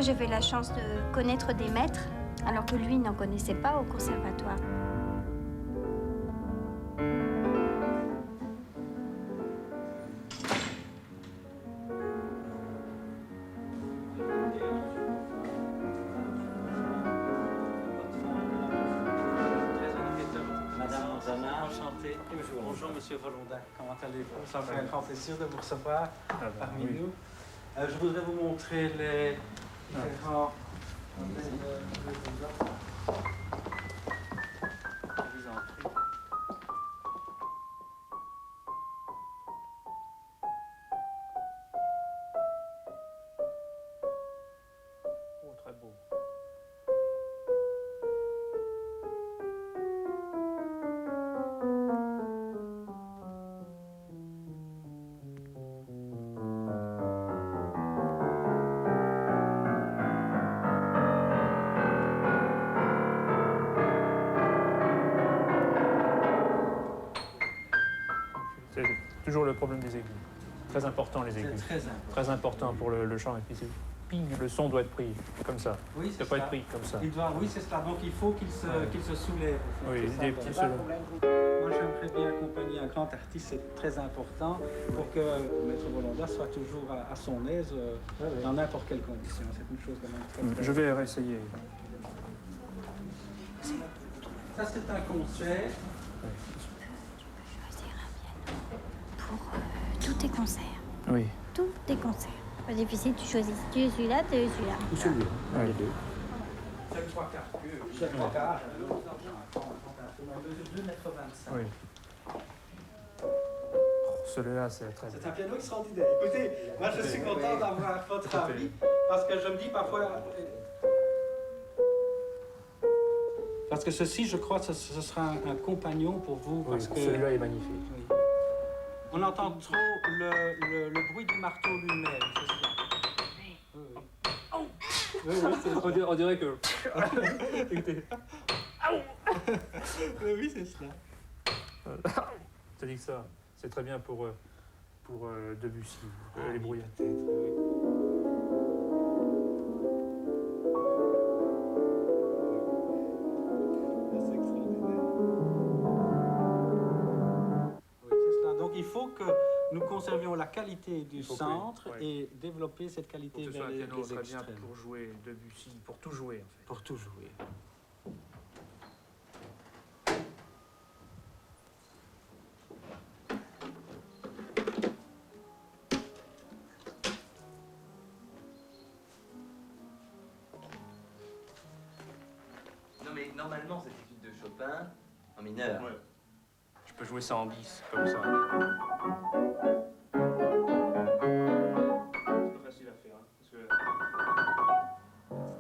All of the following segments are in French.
Moi, j'avais la chance de connaître des maîtres, alors que lui n'en connaissait pas au conservatoire. Enchanté. Bonjour Monsieur Volondin, comment allez-vous? Ça me fait un grand plaisir de vous recevoir parmi nous. Je voudrais vous montrer les différents... Oh, très beau. C'est toujours le problème des aigus. Très important, les aigus. Très important pour le chant. Et puis ping, le son doit être pris comme ça. Oui, il ne doit pas être pris comme ça. Oui, c'est cela. Donc il faut qu'il se soulève. Oui, des petits solos. Moi, j'aimerais bien accompagner un grand artiste, c'est très important pour que Maître Volondin soit toujours à son aise dans n'importe quelle condition. C'est une chose quand même très... Je vais réessayer. Ça, c'est un concert. Pour tous tes concerts. Oui. Tous tes concerts. Pas difficile, tu choisis. Tu es celui-là, tu es celui-là. Ou celui-là. Ouais, les deux. C'est le 3 quarts. C'est le 3 quarts. 2,25 m. Oui. Celui-là, c'est très bien. C'est un piano extraordinaire. Écoutez, moi je suis content d'avoir votre avis parce que je me dis parfois... Parce que ceci, je crois, ce sera un compagnon pour vous. Parce que celui-là est magnifique. Oui. On entend trop le bruit du marteau lui-même, c'est ça. Oui, oui, on dirait que... oui, c'est cela. C'est-à-dire que ça, c'est très bien pour Debussy, les brouillards. Donc il faut que nous conservions la qualité du centre et développer cette qualité vers les extrêmes. Très bien pour jouer Debussy, pour tout jouer en fait. Pour tout jouer. Non mais normalement cette étude de Chopin en mineur. Ouais. Je peux jouer ça en bis, comme ça. C'est pas facile à faire, hein, parce que...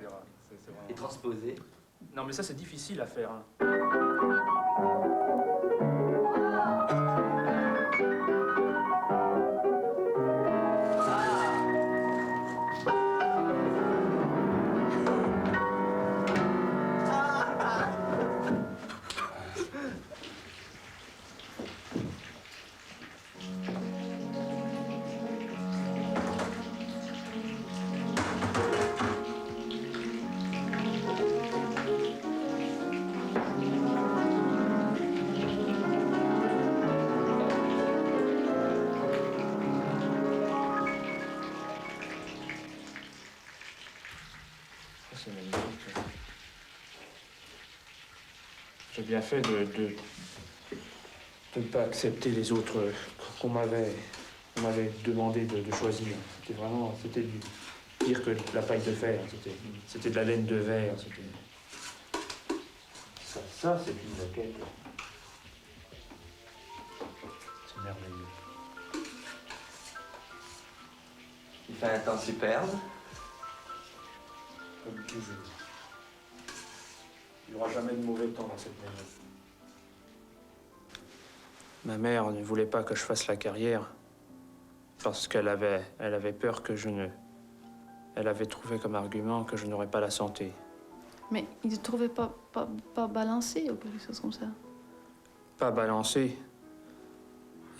etc. C'est vraiment... Et transposer. Non mais ça c'est difficile à faire. Hein. C'est magnifique. J'ai bien fait de ne pas accepter les autres qu'on m'avait demandé de choisir. C'était du pire que la paille de fer. C'était de la laine de verre. Ça c'est une moquette. C'est merveilleux. Il fait un temps superbe. Comme toujours. Il n'y aura jamais de mauvais temps dans cette maison. Ma mère ne voulait pas que je fasse la carrière parce qu'elle avait peur que je ne... Elle avait trouvé comme argument que je n'aurais pas la santé. Mais ils ne te trouvaient pas balancé ou quelque chose comme ça? Pas balancé.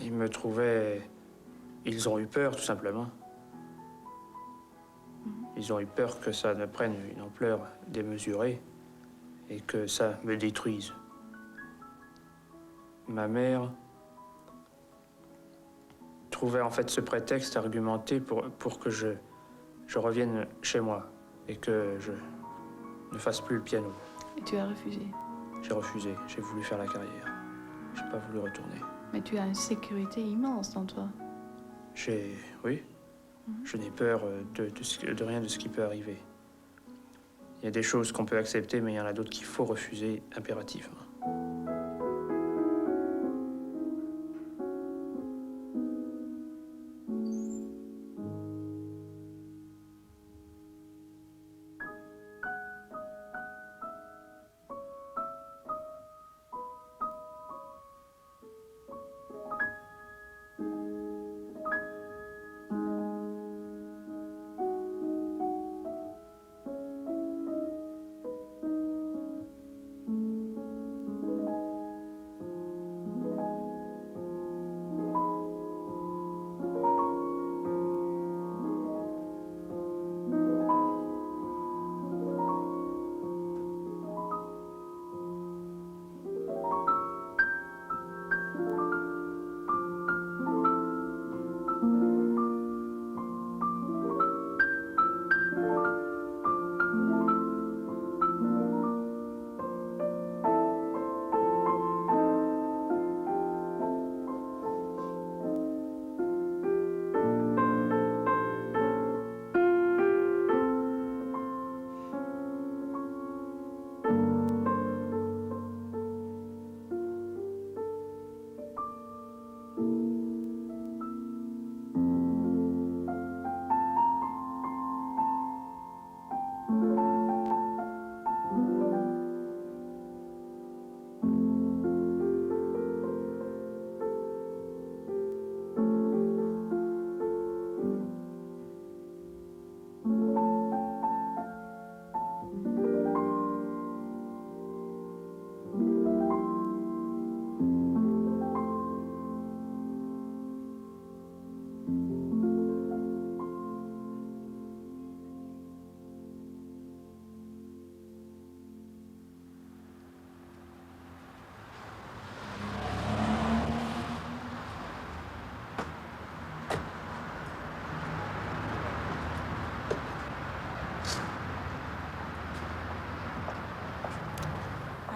Ils me trouvaient... Ils ont eu peur, tout simplement. Mm-hmm. Ils ont eu peur que ça ne prenne une ampleur démesurée et que ça me détruise. Ma mère trouvait en fait ce prétexte argumenté pour que je revienne chez moi et que je ne fasse plus le piano. Et tu as refusé. J'ai refusé, j'ai voulu faire la carrière. J'ai pas voulu retourner. Mais tu as une sécurité immense dans toi. Oui, je n'ai peur de rien de ce qui peut arriver. Il y a des choses qu'on peut accepter, mais il y en a d'autres qu'il faut refuser impérativement.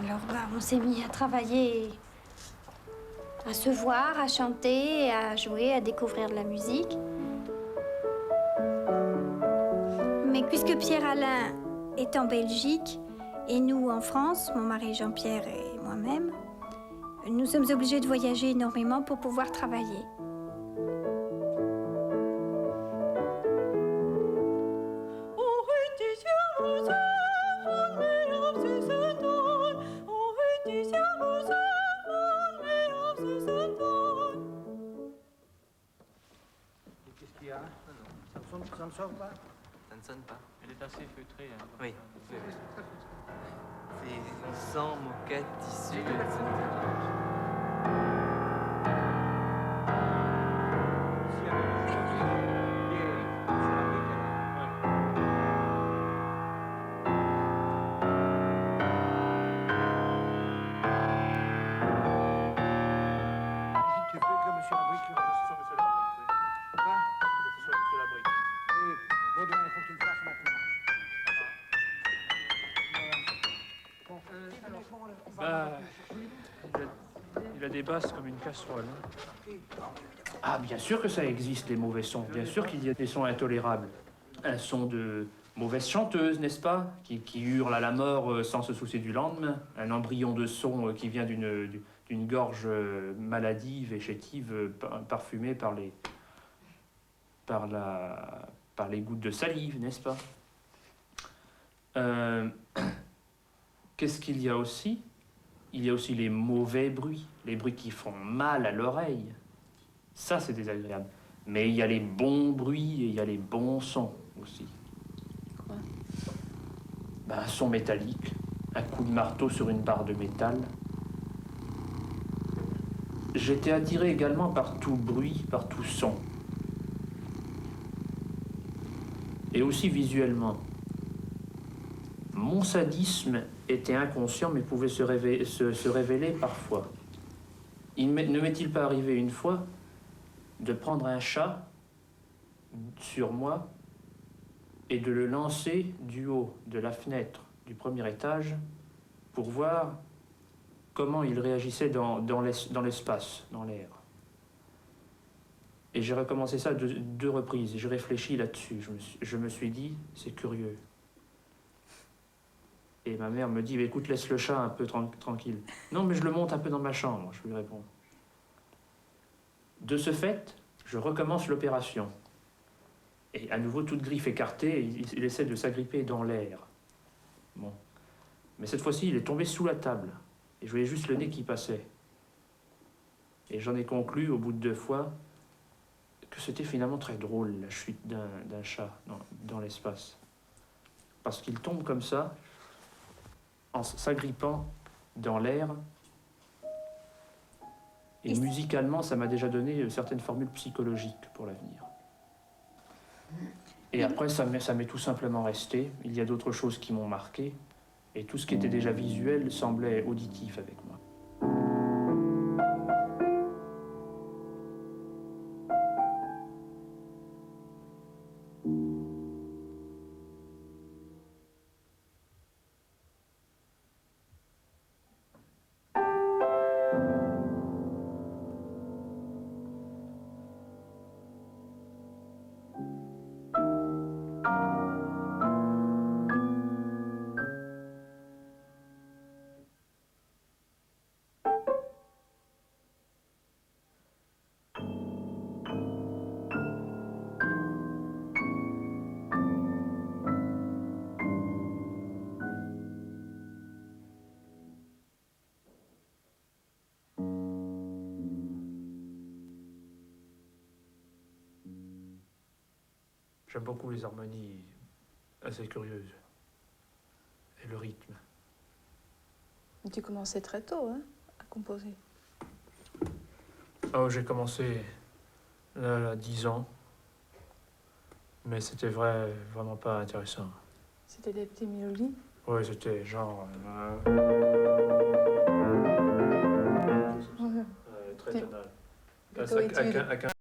Alors, on s'est mis à travailler, à se voir, à chanter, à jouer, à découvrir de la musique. Mais puisque Pierre-Alain est en Belgique et nous en France, mon mari Jean-Pierre et moi-même, nous sommes obligés de voyager énormément pour pouvoir travailler. Qu'est-ce qu'il y a? Ça ne sort pas? Ça ne sonne pas. Elle est assez feutrée. Hein, Oui. C'est sans moquette issue de... Il a des basses comme une casserole. Ah, bien sûr que ça existe, les mauvais sons. Bien sûr qu'il y a des sons intolérables. Un son de mauvaise chanteuse, n'est-ce pas, qui hurle à la mort sans se soucier du lendemain. Un embryon de son qui vient d'une gorge maladive et chétive, parfumée par les gouttes de salive, n'est-ce pas? Qu'est-ce qu'il y a aussi? Il y a aussi les mauvais bruits, les bruits qui font mal à l'oreille. Ça, c'est désagréable. Mais il y a les bons bruits et il y a les bons sons aussi. Quoi? Un son métallique, un coup de marteau sur une barre de métal. J'étais attiré également par tout bruit, par tout son. et aussi visuellement. Mon sadisme était inconscient, mais pouvait se révéler parfois. Ne m'est-il pas arrivé une fois de prendre un chat sur moi et de le lancer du haut de la fenêtre du premier étage pour voir comment il réagissait dans l'espace, dans l'air. Et j'ai recommencé ça deux reprises, et j'ai réfléchi là-dessus. Je me suis dit, c'est curieux. Et ma mère me dit, bah, écoute, laisse le chat un peu tranquille. Non, mais je le monte un peu dans ma chambre, je lui réponds. De ce fait, je recommence l'opération. Et à nouveau, toute griffe écartée, il essaie de s'agripper dans l'air. Bon. Mais cette fois-ci, il est tombé sous la table. Et je voyais juste le nez qui passait. Et j'en ai conclu, au bout de 2 fois, que c'était finalement très drôle, la chute d'un chat dans l'espace. Parce qu'il tombe comme ça, en s'agrippant dans l'air. Et musicalement, ça m'a déjà donné certaines formules psychologiques pour l'avenir. Et après, ça m'est tout simplement resté. Il y a d'autres choses qui m'ont marqué. Et tout ce qui était déjà visuel semblait auditif avec moi. J'aime beaucoup les harmonies assez curieuses. Et le rythme. Tu commençais très tôt, hein, à composer. Oh, j'ai commencé à 10 ans. Mais c'était vraiment pas intéressant. C'était des petites mélodies? Oui, c'était genre... très tonal. Plutôt étude.